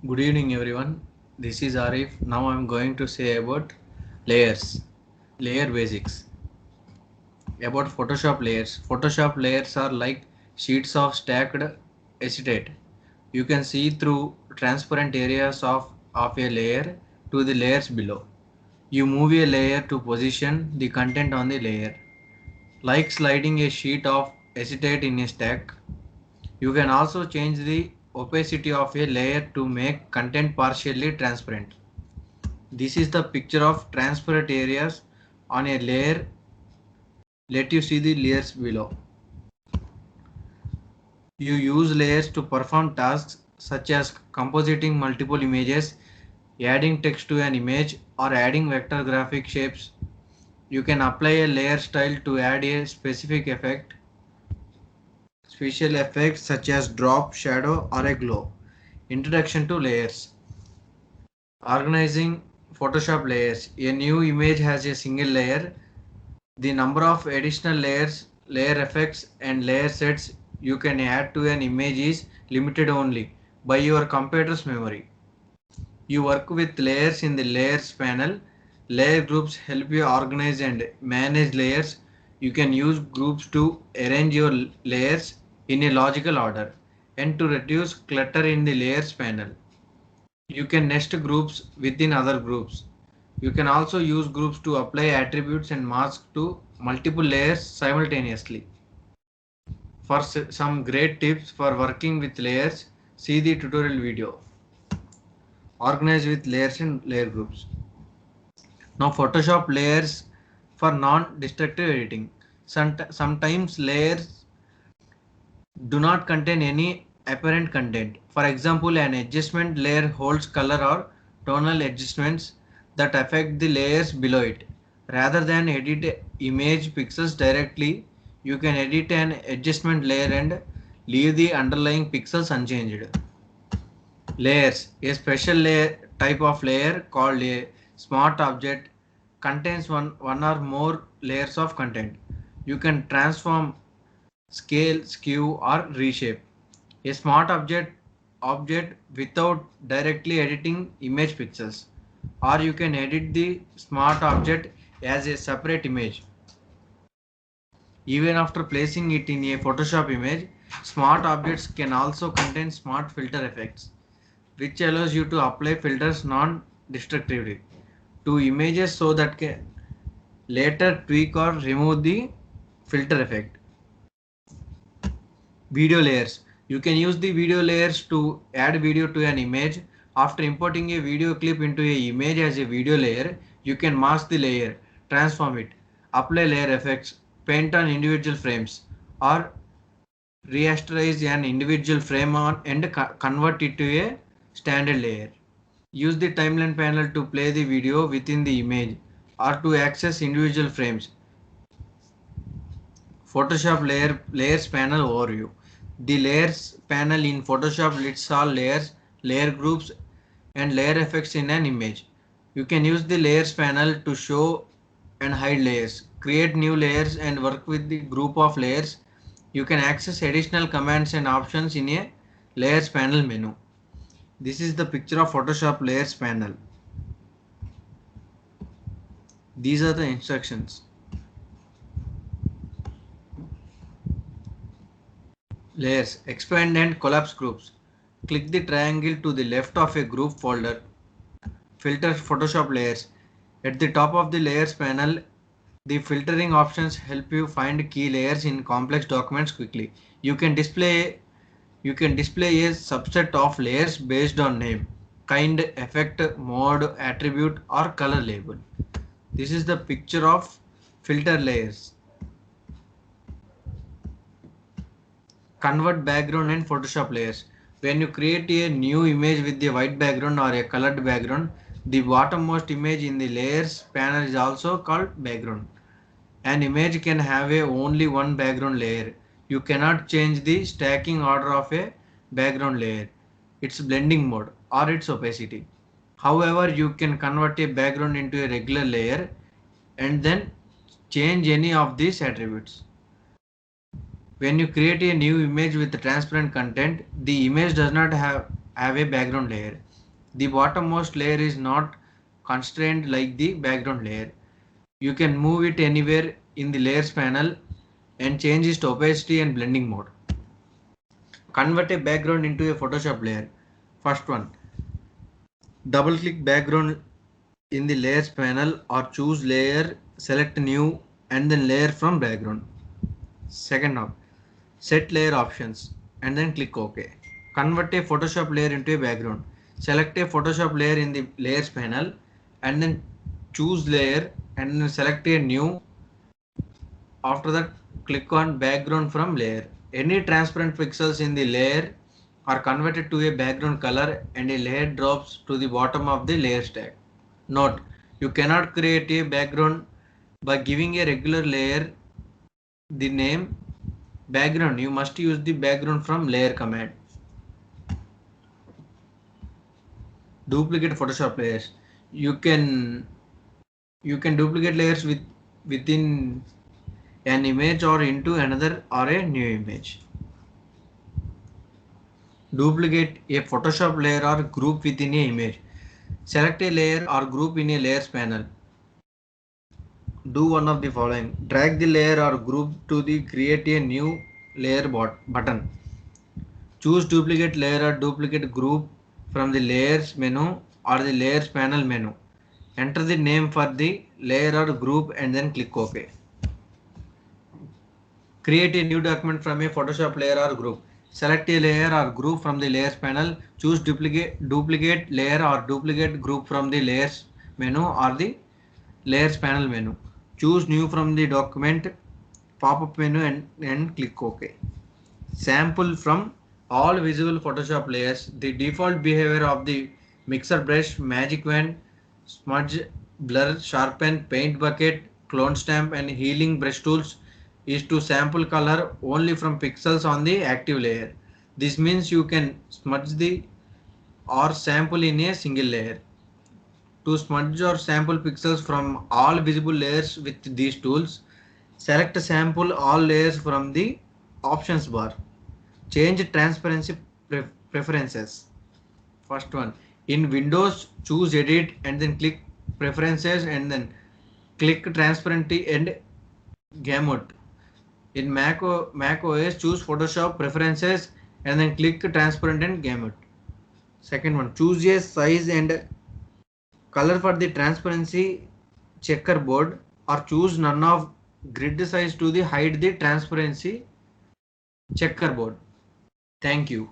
Good evening everyone. This is Arif. Now I'm going to say about layers, layer basics. About Photoshop layers. Photoshop layers are like sheets of stacked acetate. You can see through transparent areas of a layer to the layers below. You move a layer to position the content on the layer. Like sliding a sheet of acetate in a stack, you can also change the opacity of a layer to make content partially transparent. This is the picture of transparent areas on a layer. Let you see the layers below. You use layers to perform tasks such as compositing multiple images, adding text to an image, or adding vector graphic shapes. You can apply a layer style to add a specific effect, special effects such as drop, shadow, or a glow. Introduction to layers. Organizing Photoshop layers. A new image has a single layer. The number of additional layers, layer effects, and layer sets you can add to an image is limited only by your computer's memory. You work with layers in the layers panel. Layer groups help you organize and manage layers. You can use groups to arrange your layers in a logical order and to reduce clutter in the layers panel. You can nest groups within other groups. You can also use groups to apply attributes and masks to multiple layers simultaneously. For some great tips for working with layers, see the tutorial video. Organize with layers in layer groups. Now Photoshop layers for non-destructive editing. Sometimes layers do not contain any apparent content. For example, an adjustment layer holds color or tonal adjustments that affect the layers below it. Rather than edit image pixels directly, you can edit an adjustment layer and leave the underlying pixels unchanged. Layers. A special layer type of layer called a smart object contains one or more layers of content. You can transform, scale, skew, or reshape a smart object without directly editing image pixels, or you can edit the smart object as a separate image. Even after placing it in a Photoshop image, smart objects can also contain smart filter effects, which allows you to apply filters non-destructively to images so that can later tweak or remove the filter effect. Video layers. You can use the video layers to add video to an image. After importing a video clip into a image as a video layer, you can mask the layer, transform it, apply layer effects, paint on individual frames, or rasterize an individual frame on and convert it to a standard layer. Use the timeline panel to play the video within the image or to access individual frames. Photoshop layers panel overview. The layers panel in Photoshop lists all layers, layer groups, and layer effects in an image. You can use the layers panel to show and hide layers, create new layers, and work with the group of layers. You can access additional commands and options in a layers panel menu. This is the picture of Photoshop layers panel. These are the instructions. Layers, expand and collapse groups. Click the triangle to the left of a group folder. Filter Photoshop layers. At the top of the layers panel, the filtering options help you find key layers in complex documents quickly. You can display a subset of layers based on name, kind, effect, mode, attribute, or color label. This is the picture of filter layers. Convert background and Photoshop layers. When you create a new image with a white background or a colored background, the bottommost image in the layers panel is also called background. An image can have only one background layer. You cannot change the stacking order of a background layer, its blending mode, or its opacity. However, you can convert a background into a regular layer and then change any of these attributes. When you create a new image with transparent content, the image does not have a background layer. The bottommost layer is not constrained like the background layer. You can move it anywhere in the layers panel and change its opacity and blending mode. Convert a background into a Photoshop layer. First one, double click background in the layers panel or choose layer, select new and then layer from background. Second one, set layer options and then click OK. Convert a Photoshop layer into a background. Select a Photoshop layer in the layers panel and then choose layer and then select a new. After that, click on background from layer. Any transparent pixels in the layer are converted to a background color and a layer drops to the bottom of the layer stack. Note, you cannot create a background by giving a regular layer the name background. You must use the background from layer command. Duplicate Photoshop layers. You can duplicate layers within an image or into another or a new image. Duplicate a Photoshop layer or group within a image. Select a layer or group in a layers panel. Do one of the following. Drag the layer or group to the create a new layer button. Choose duplicate layer or duplicate group from the layers menu or the layers panel menu. Enter the name for the layer or group and then click OK. Create a new document from a Photoshop layer or group. Select a layer or group from the layers panel. Choose duplicate layer or duplicate group from the layers menu or the layers panel menu. Choose new from the document pop-up menu and click OK. Sample from all visible Photoshop layers. The default behavior of the mixer brush, magic wand, smudge, blur, sharpen, paint bucket, clone stamp and healing brush tools is to sample color only from pixels on the active layer. This means you can smudge the or sample in a single layer. To smudge or sample pixels from all visible layers with these tools, select sample all layers from the options bar. Change transparency preferences. First one, in Windows, choose edit and then click preferences and then click transparency and gamut. In Mac OS, choose Photoshop preferences and then click transparent and gamut. Second one, choose a size and color for the transparency checkerboard or choose none of grid size to the hide the transparency checkerboard. Thank you.